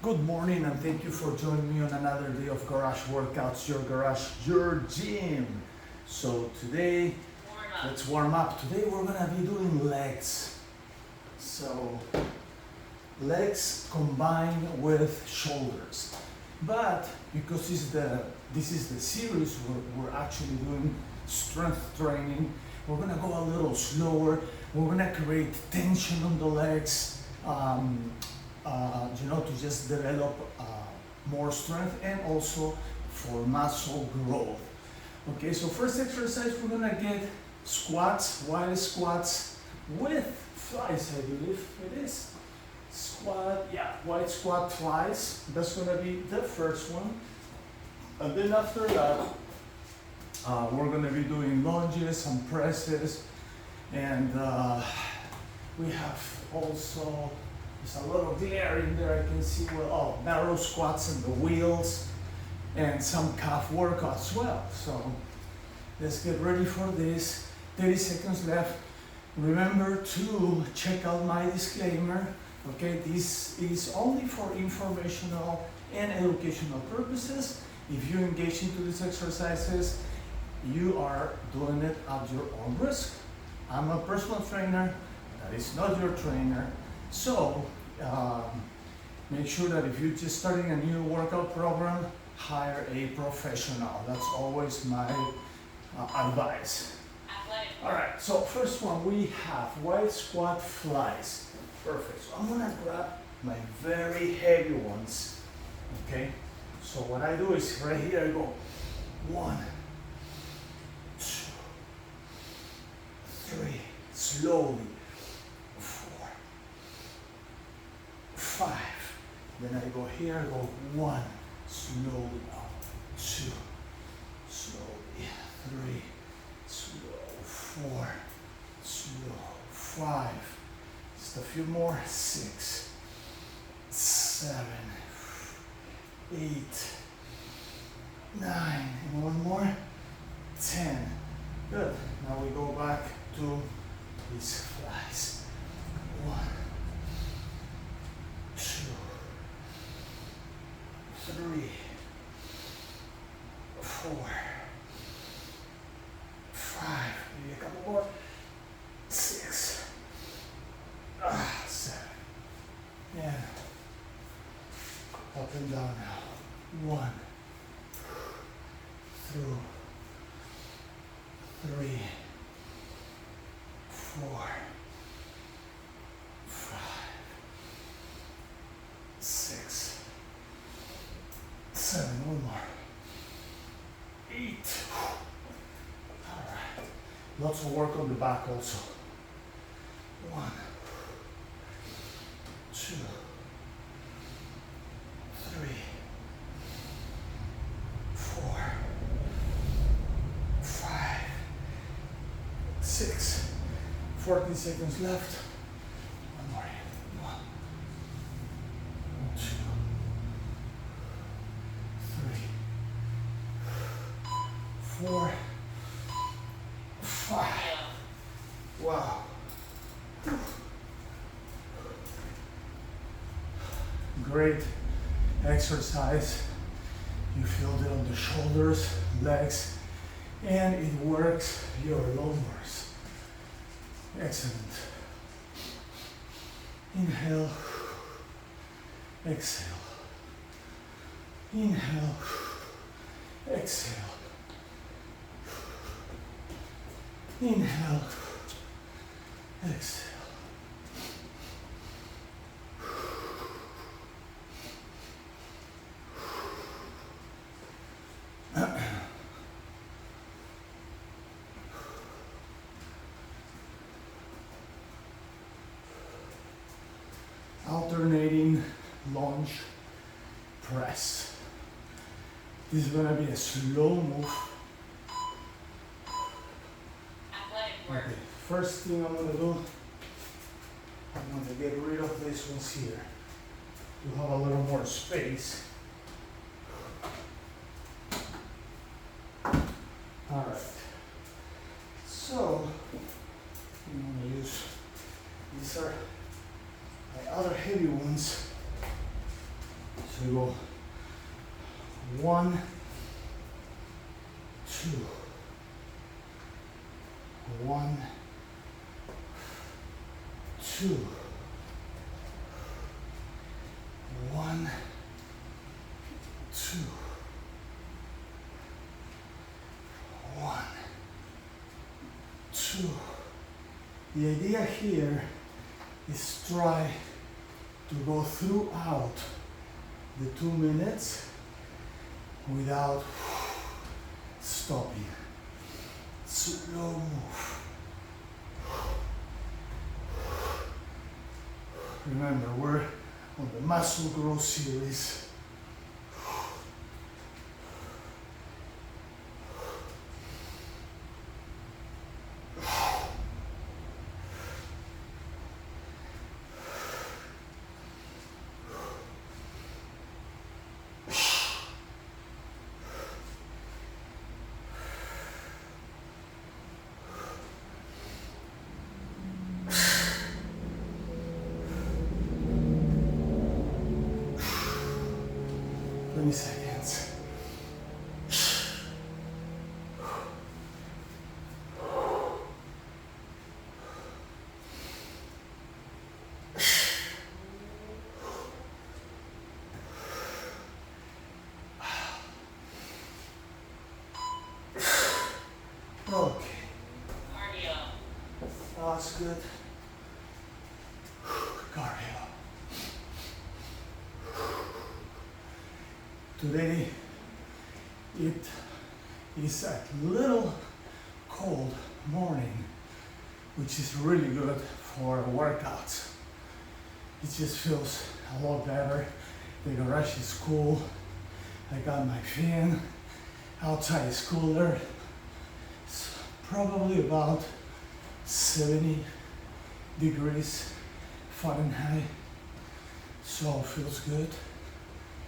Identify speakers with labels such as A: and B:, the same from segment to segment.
A: Good morning and thank you for joining me on another day of Garage Workouts, your garage, your gym. So today, let's warm up. Today we're gonna be doing legs. So legs combined with shoulders. But because this is the series we're actually doing strength training, we're gonna go a little slower. We're gonna create tension on the legs. To just develop more strength and also for muscle growth. Okay, so first exercise, we're gonna get squats, wide squats with flies, I believe it is. Squat, yeah, wide squat flies. That's gonna be the first one. And then after that, we're gonna be doing lunges and presses. And we have also, there's a lot of glare in there, I can see, narrow squats and the wheels and some calf work as well. So let's get ready for this. 30 seconds left. Remember to check out my disclaimer. Okay, this is only for informational and educational purposes. If you engage into these exercises, you are doing it at your own risk. I'm a personal trainer, that is not your trainer. So make sure that if you're just starting a new workout program, hire a professional. That's always my advice. All right, so first one, we have wide squat flies. Perfect. So I'm gonna grab my very heavy ones. Okay, so what I do is right here I go 1, 2, 3, slowly, 4, 5. Then I go here, I go 1, slowly up, 2, slowly, 3, slow, 4, slow, 5. Just a few more, 6, 7, 8, 9, and one more, 10. Good. Now we go back to these flies. 1, 2, 3, 4, 5. Maybe a couple more. 6, 7. And up and down now. 1, 2, 3, 4, 5, 6, 7. One more. 8. All right. Lots of work on the back also. 1, 2, 3, 4, 5, 6. 14 seconds left. One more. 1, 2, 3, 4, 5. Wow. Great exercise. You feel it on the shoulders, legs, and it works your lumbars. Excellent. Inhale, exhale. Inhale, exhale. Inhale, exhale. Alternating lunge, press. This is gonna be a slow move. Okay, first thing I'm gonna do, I'm gonna get rid of these ones here to have a little more space. All right. So I'm gonna use, these are my other heavy ones. So we go 1, 2, 1, 2, 1, 2, 1, 2. The idea here is try to go throughout the 2 minutes without stopping. Slow move. Remember, we're on the muscle growth series. Seconds. Okay. Cardio. That's good. Cardio. Today it is a little cold morning, which is really good for workouts. It just feels a lot better. The garage is cool. I got my fan. Outside is cooler. It's probably about 70 degrees Fahrenheit. So it feels good,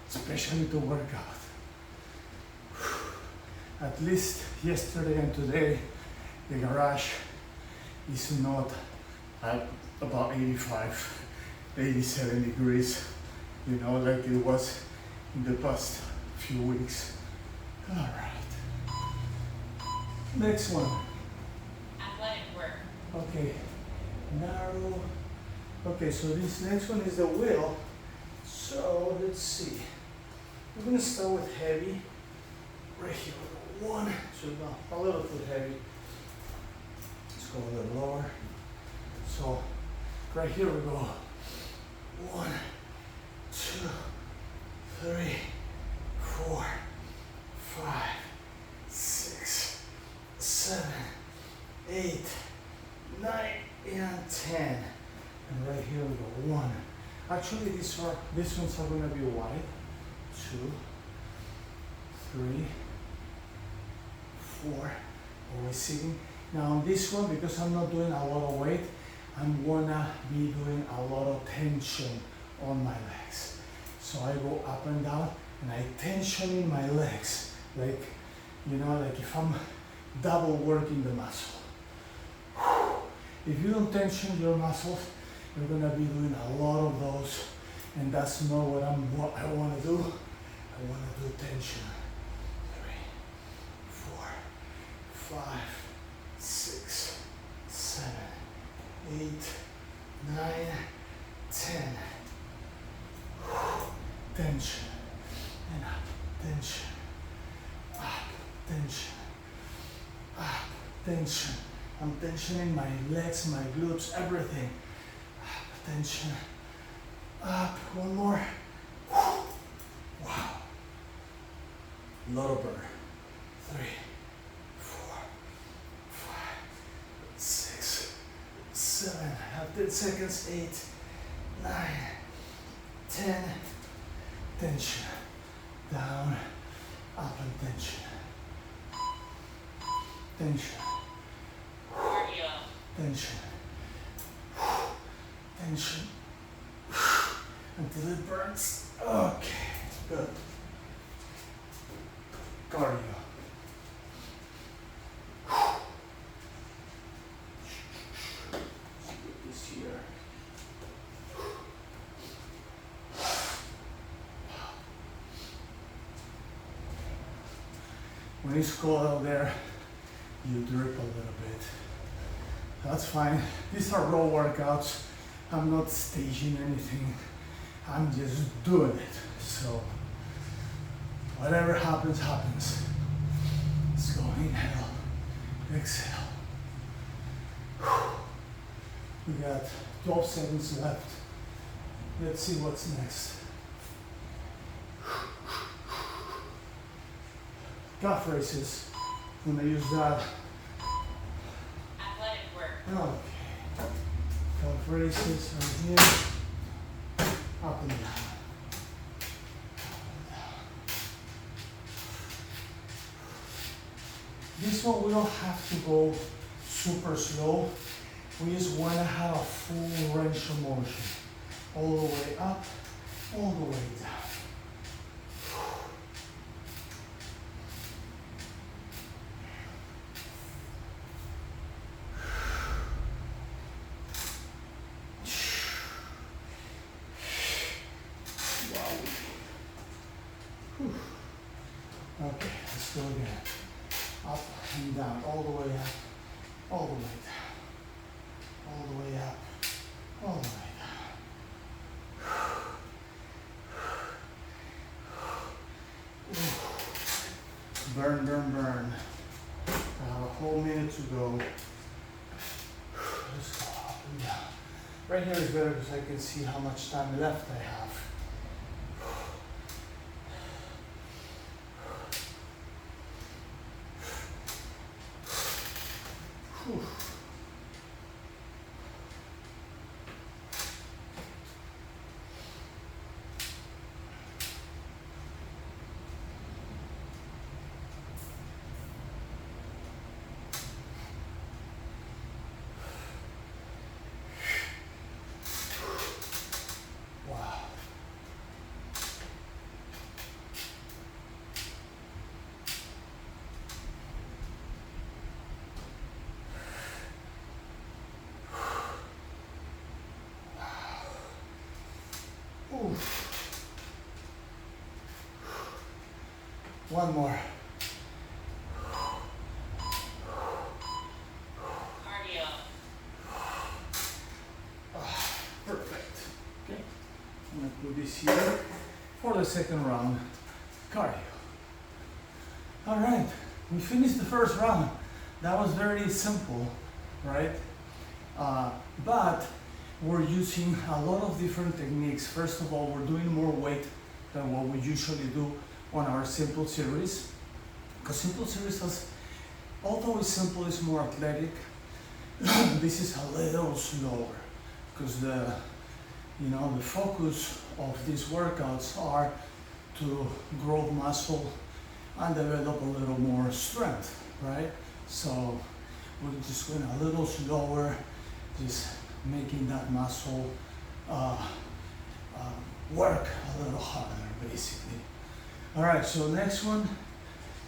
A: especially to work out. At least yesterday and today, the garage is not at about 85, 87 degrees, you know, like it was in the past few weeks. All right. Next one.
B: Athletic work.
A: Okay, narrow. Okay, so this next one is the wheel. So let's see. We're gonna start with heavy. Right here, we go 1, so now a little bit heavy. Let's go a little lower. So right here we go 1, 2, 3, 4, 5, 6, 7, 8, 9, and 10. And right here we go 1. Actually, these ones are going to be wide. 2, 3, 4. Always sitting. Now on this one, because I'm not doing a lot of weight, I'm gonna be doing a lot of tension on my legs. So I go up and down, and I tension in my legs, like, you know, like if I'm double working the muscle. If you don't tension your muscles, you're gonna be doing a lot of those, and that's not what I want to do. I want to do tension. 3, 4, 5, 6, 7, 8, 9, 10. Tension and up, tension, up, tension, up, tension. I'm tensioning my legs, my glutes, everything. Up, tension, up. One more. Wow. Lot of burn. 3, 4, 5, 6, 7. I have 10 seconds. 8, 9, 10. Tension. Down, up, and tension. Tension. Tension. Tension. Until it burns. Okay, good. Cardio. Let's put this here. When it's cold out there, you drip a little bit. That's fine. These are raw workouts. I'm not staging anything. I'm just doing it. So whatever happens, happens. Let's go. Inhale, exhale. We got 12 seconds left. Let's see what's next. Calf raises. I'm gonna use that.
B: Athletic work.
A: Okay. Calf raises right here. Up and down. This one we don't have to go super slow. We just want to have a full range of motion. All the way up, all the way down. Okay, let's go again. Up and down, all the way up, all the way down, all the way up, all the way down. Burn, burn, burn. I have a whole minute to go. Let's go up and down. Right here is better because I can see how much time left I have. One more.
B: Cardio.
A: Perfect. Okay. I'm going to put this here for the second round. Cardio. All right. We finished the first round. That was very simple, right? But we're using a lot of different techniques. First of all, we're doing more weight than what we usually do on our simple series. Because simple series has, although it's simple, it's more athletic. This is a little slower because the focus of these workouts are to grow muscle and develop a little more strength, right? So we're just going a little slower, just making that muscle work a little harder, basically. All right, so next one,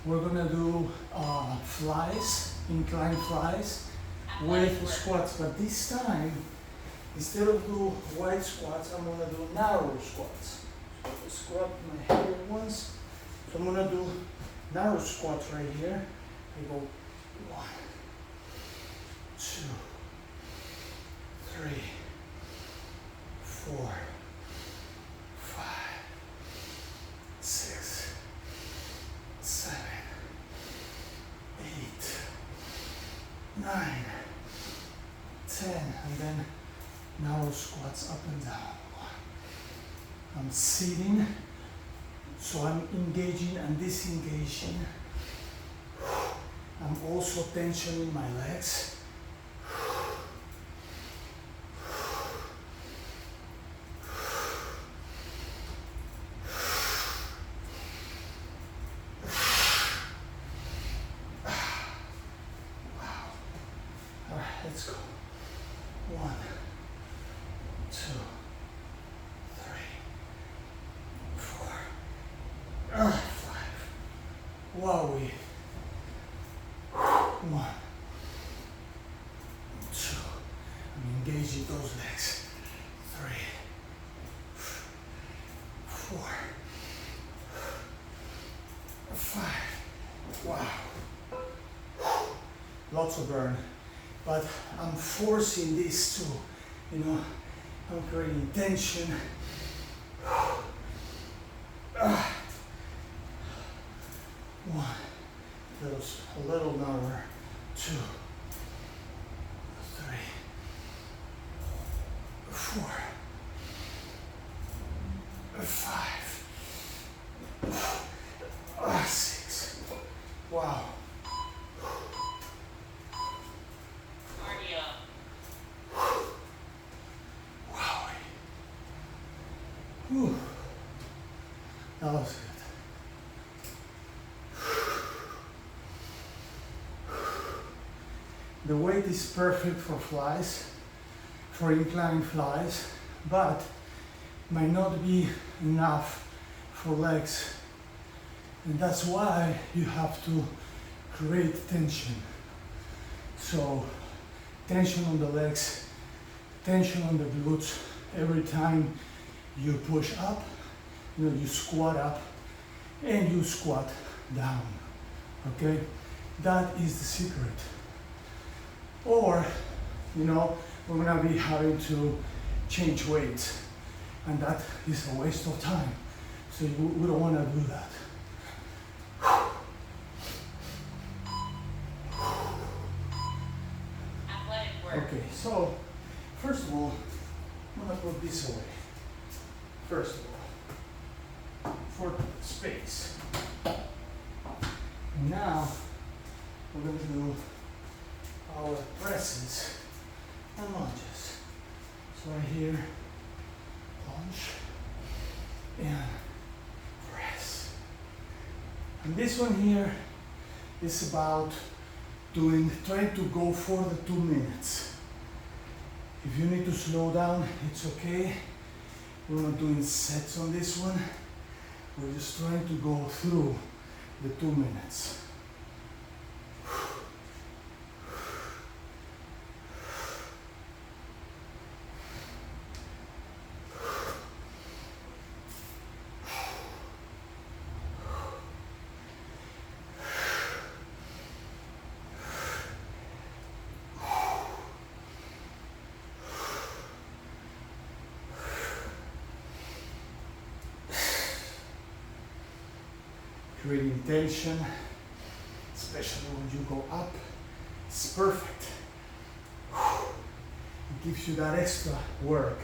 A: we're gonna do flies, incline flies with squats, but this time, instead of do wide squats, I'm gonna do narrow squats. So I squat my head once, so I'm gonna do narrow squats right here. I go 1, 2, 3, 4, 5, 6, 7, 8, 9, 10, and then narrow squats up and down. I'm sitting, so I'm engaging and disengaging. I'm also tensioning my legs. Let's go. 1, 2, 3, 4, 5. Wowie. 1, 2. I'm engaging those legs. 3, 4, 5, Wow. Lots of burn. But I'm forcing this too, you know, I'm creating tension. One, feels a little narrower. 2, 3, 4, 5, 6. Wow.
B: Cardio.
A: Wow. Whew. That was good. The weight is perfect for flies, for incline flies, but might not be enough for legs. And that's why you have to create tension. So tension on the legs, tension on the glutes. Every time you push up, you know, you squat up and you squat down, okay? That is the secret. Or, you know, we're gonna be having to change weights, and that is a waste of time. So we don't wanna do that.
B: Athletic work.
A: Okay, so first of all, I'm gonna put this away. First of all, for space. And now we're gonna do our presses and lunges. So right here, lunge and press. And this one here is about trying to go for the 2 minutes. If you need to slow down, it's okay. We're not doing sets on this one. We're just trying to go through the 2 minutes. Creating tension, especially when you go up, it's perfect. It gives you that extra work.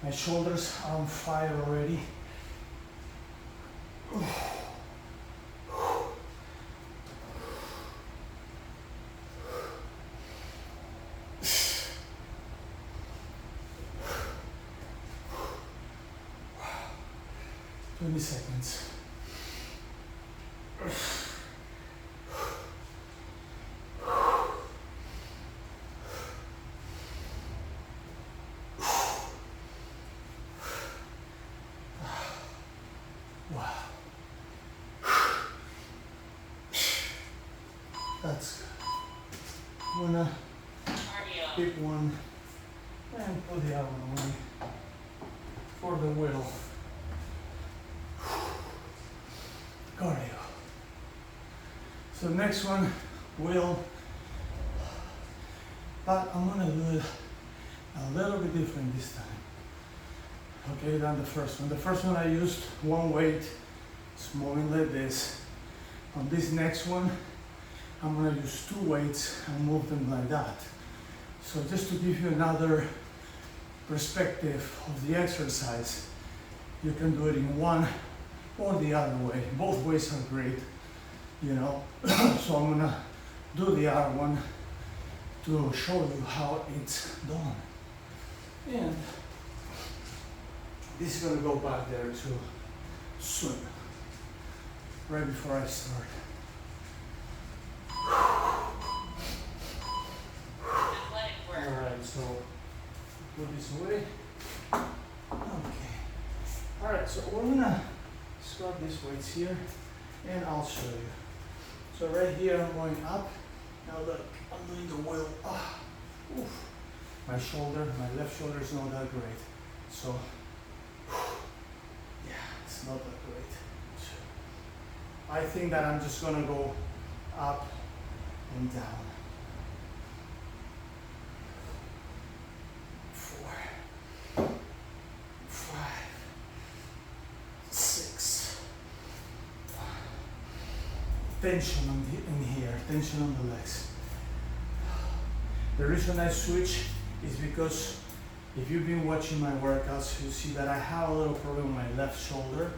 A: My shoulders are on fire already. Wow. 20 seconds. Wow. That's good. I'm gonna
B: Cardio.
A: pick one and put the other one away for the wheel. Cardio. So next one, wheel. But I'm gonna do it a little bit different this time. Okay, than the first one. The first one I used one weight, it's moving like this. On this next one, I'm gonna use 2 weights and move them like that. So just to give you another perspective of the exercise, you can do it in one or the other way. Both ways are great, you know. So I'm gonna do the other one to show you how it's done. And this is gonna go back there to swim right before I start.
B: Athletic work.
A: Alright, so put this away. Okay. Alright, so we're gonna start these weights here and I'll show you. So right here I'm going up. Now look, I'm doing the wheel. Oof. My shoulder, my left shoulder is not that great. So yeah, it's not that great. I think that I'm just gonna go up and down. 4, 5, 6. Tension in here, tension on the legs. The reason I switch is because if you've been watching my workouts, you see that I have a little problem with my left shoulder.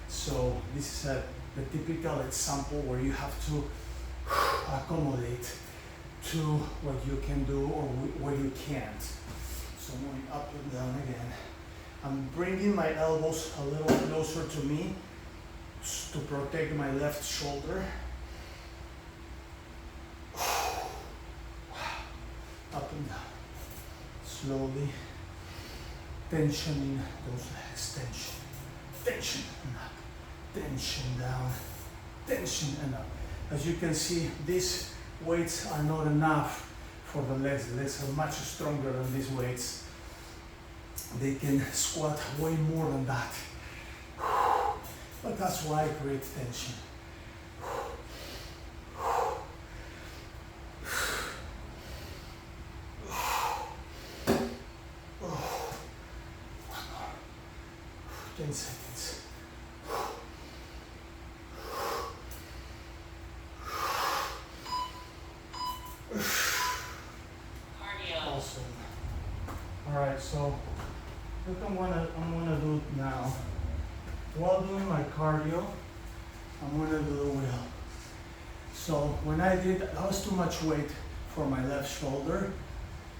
A: So this is the typical example where you have to accommodate to what you can do or what you can't. So moving up and down again. I'm bringing my elbows a little closer to me to protect my left shoulder. Up and down. Slowly. Tensioning those legs. Tension. Tension and up. Tension down. Tension and up. As you can see, these weights are not enough for the legs. The legs are much stronger than these weights. They can squat way more than that. But that's why I create tension. One more. 10 seconds.
B: Cardio.
A: Awesome. All right, so what I'm gonna do now, while doing my cardio, I'm gonna do the wheel. So when I did, that was too much weight for my left shoulder.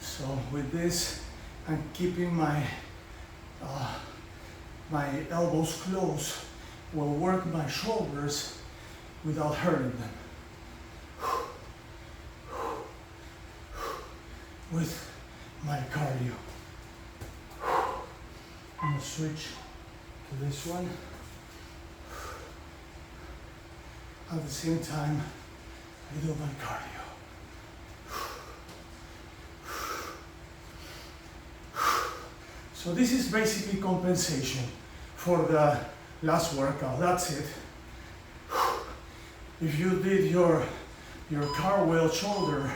A: So with this, I'm keeping my elbows close, will work my shoulders without hurting them. With my cardio. I'm gonna switch to this one. At the same time, I do my cardio. So this is basically compensation for the last workout. That's it. If you did your cartwheel shoulder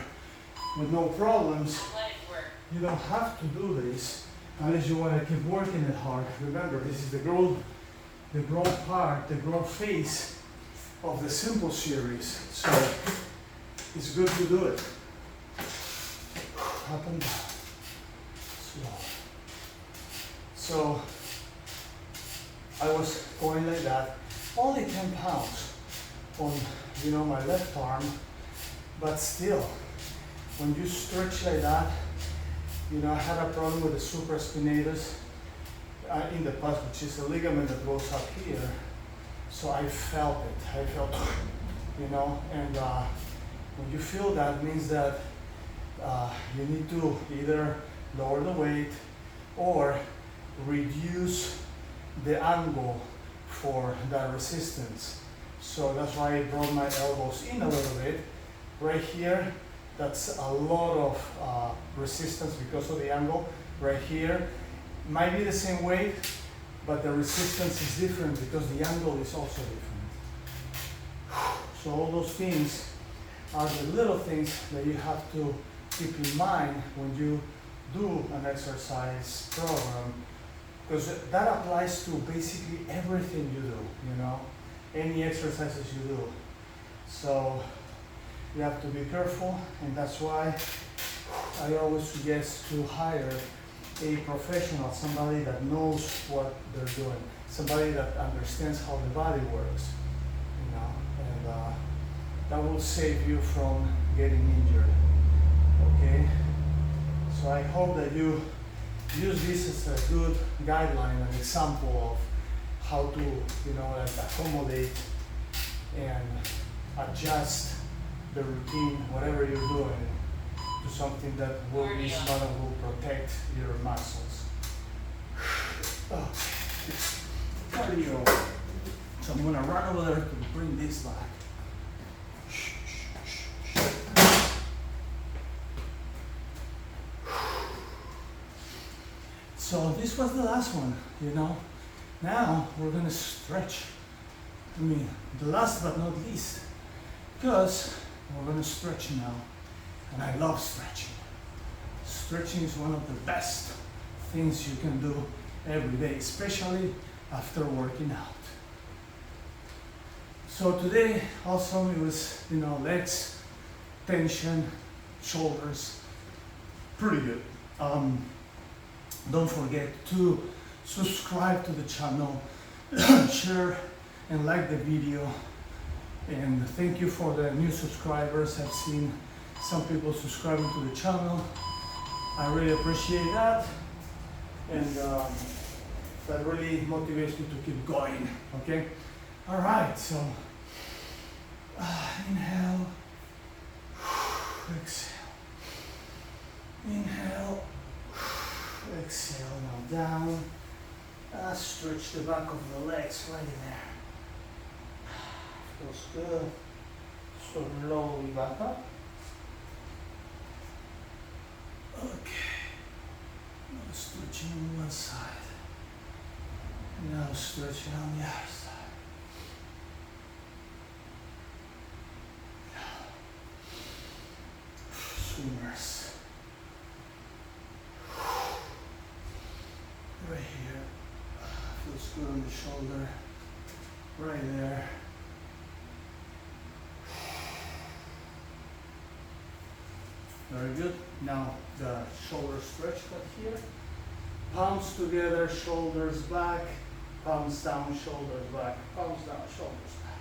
A: with no problems,
B: Athletic work.
A: you don't have to do this unless you want to keep working it hard. Remember, this is the growth part, the growth phase of the simple series. So it's good to do it. Up and down. Slow. So I was going like that, only 10 pounds on, my left arm, but still, when you stretch like that, I had a problem with the supraspinatus in the past, which is a ligament that goes up here. So I felt it. And when you feel that, means that you need to either lower the weight or reduce the angle for that resistance. So that's why I brought my elbows in a little bit. Right here, that's a lot of resistance because of the angle. Right here, might be the same weight, but the resistance is different because the angle is also different. So all those things are the little things that you have to keep in mind when you do an exercise program, because that applies to basically everything you do, any exercises you do. So you have to be careful, and that's why I always suggest to hire a professional, somebody that knows what they're doing, somebody that understands how the body works, and that will save you from getting injured. Okay? So I hope that you use this as a good guideline, an example of how to, accommodate and adjust the routine, whatever you're doing, to something that will be smart and will protect your muscles. Cardio. So I'm gonna run over there to bring this back. So this was the last one, Now we're gonna stretch. The last but not least, because we're going to stretch now, and I love stretching. Stretching is one of the best things you can do every day, especially after working out. So today also it was, legs, tension, shoulders, pretty good. Don't forget to subscribe to the channel, share and like the video, and thank you for the new subscribers. I've seen some people subscribing to the channel. I really appreciate that, and that really motivates me to keep going. Okay, all right, so inhale, exhale, inhale, exhale. Now down. Stretch the back of the legs right there. Feels good. Slowly back up. Okay. Now stretching on one side. Now stretching on the other side. Swimmers. Right here. Feels good on the shoulder. Right there. Very good. Now the shoulder stretch right here. Palms together, shoulders back. Palms down, shoulders back. Palms down, shoulders back.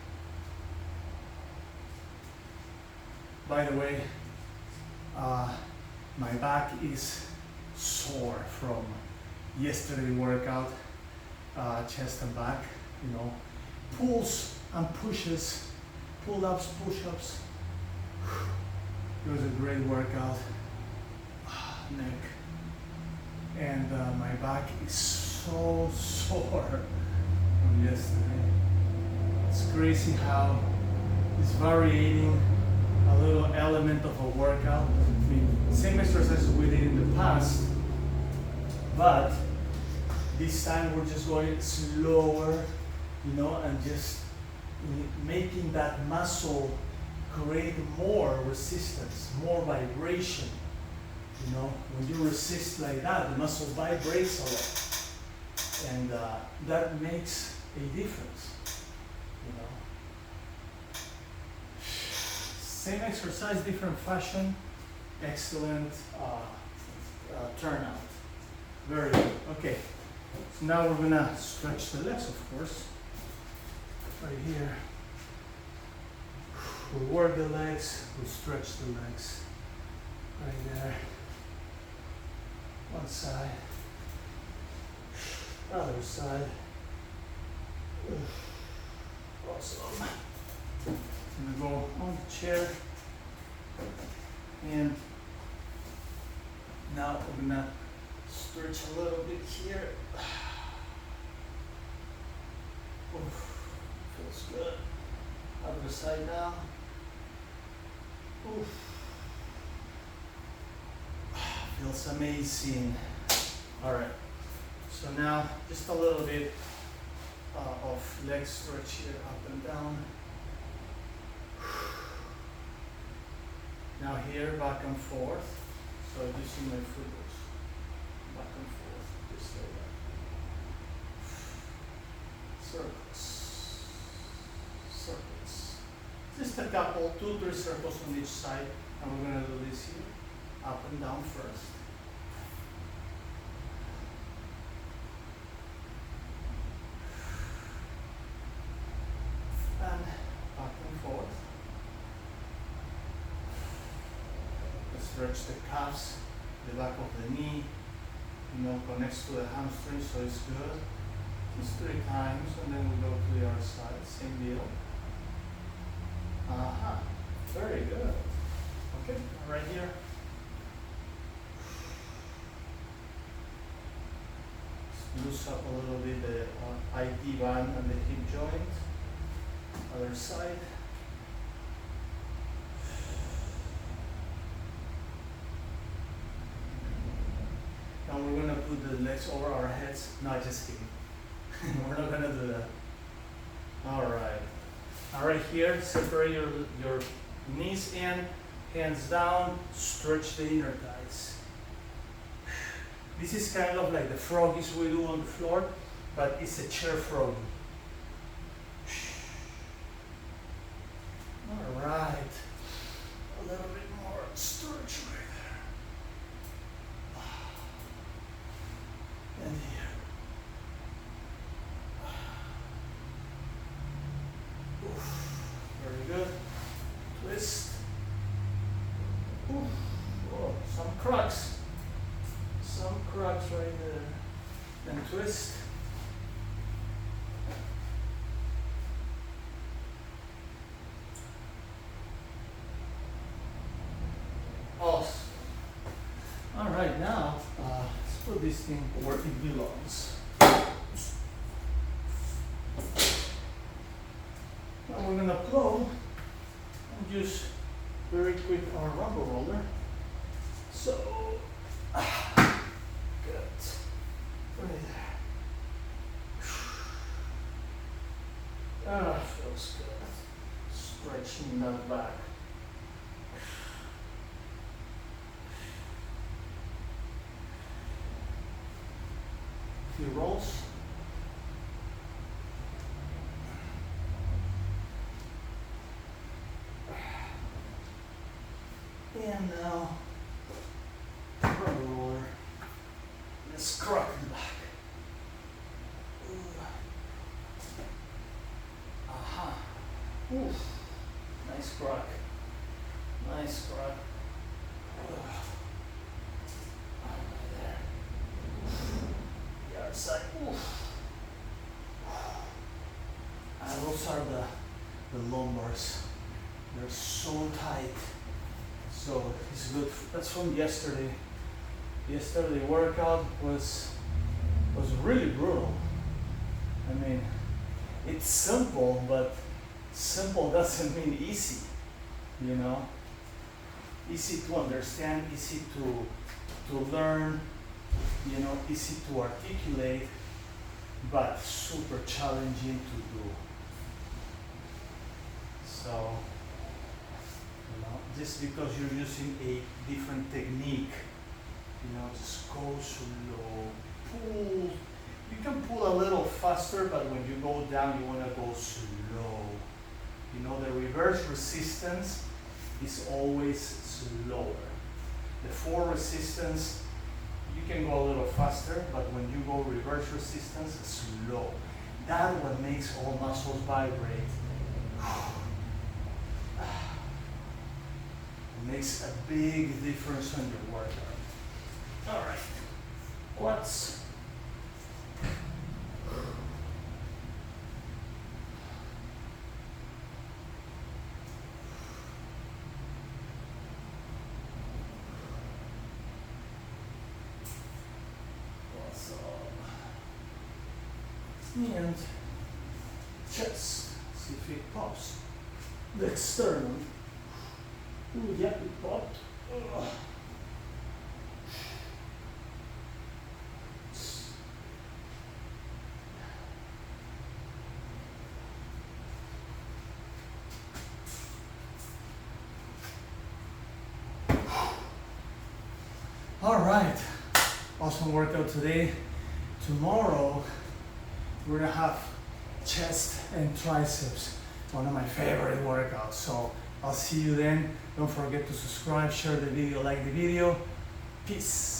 A: By the way, my back is sore from yesterday workout, chest and back, pulls and pushes, pull-ups, push-ups. It was a great workout. Neck. And my back is so sore from yesterday. It's crazy how it's varying a little element of a workout. I mean, same exercises we did in the past, but this time we're just going slower, and just making that muscle create more resistance, more vibration. When you resist like that, the muscle vibrates a lot, and that makes a difference. Same exercise, different fashion. Excellent turnout. Very good. Okay. So now we're gonna stretch the legs, of course. Right here. We work the legs, we stretch the legs. Right there. One side. Other side. Awesome. I'm gonna go on the chair. And now we're gonna stretch a little bit here. Oof, feels good. Other side now. Oof. Feels amazing. All right. So now just a little bit of leg stretch here, up and down. Now here, back and forth. So you see my foot goes back and forth, just like that. Circles, circles. Just a couple, 2-3 circles on each side, and we're gonna do this here, up and down first. And back and forth. Stretch the calves, the back of the knee, connects to the hamstring, so it's good. Just 3 times, and then we go to the other side, same deal. Very good. Okay, right here. Just loose up a little bit the IT band and the hip joint. Other side. Now we're gonna put the legs over our heads. No, just kidding. We're not gonna do that. All right. right here, separate your knees in, hands down, stretch the inner thighs. This is kind of like the froggies we do on the floor, but it's a chair froggy. All right, a little bit more stretch right there. And here. Oof. Very good. Twist. Oof. Oh, some cracks. Some cracks right there. Then twist. Awesome. All right, now let's put this thing where it belongs. Now we're gonna blow and use very quick our rubber roller. So, good. Right there. Ah, feels good. Stretching that back. Few rolls. And now, rubber roller. Let's crack the back. Aha. Ooh. Nice crack. Nice crack. Right there. The other side. Oof. And those are the lumbars. They're so tight. So it's good. That's from yesterday. Yesterday workout was really brutal. I mean, it's simple, but simple doesn't mean easy. You know, easy to understand, easy to learn. You know, easy to articulate, but super challenging to do. So. Just because you're using a different technique, you know, just go slow, pull. You can pull a little faster, but when you go down, you want to go slow. You know, the reverse resistance is always slower. The forward resistance, you can go a little faster, but when you go reverse resistance, it's slow. That's what makes all muscles vibrate. Makes a big difference on your workout. All right, quads. Awesome. And chest. See if it pops. The sternum. Ooh, yeah, it popped. Ugh. All right, awesome workout today. Tomorrow, we're gonna have chest and triceps, one of my favorite workouts. So I'll see you then. Don't forget to subscribe, share the video, like the video. Peace.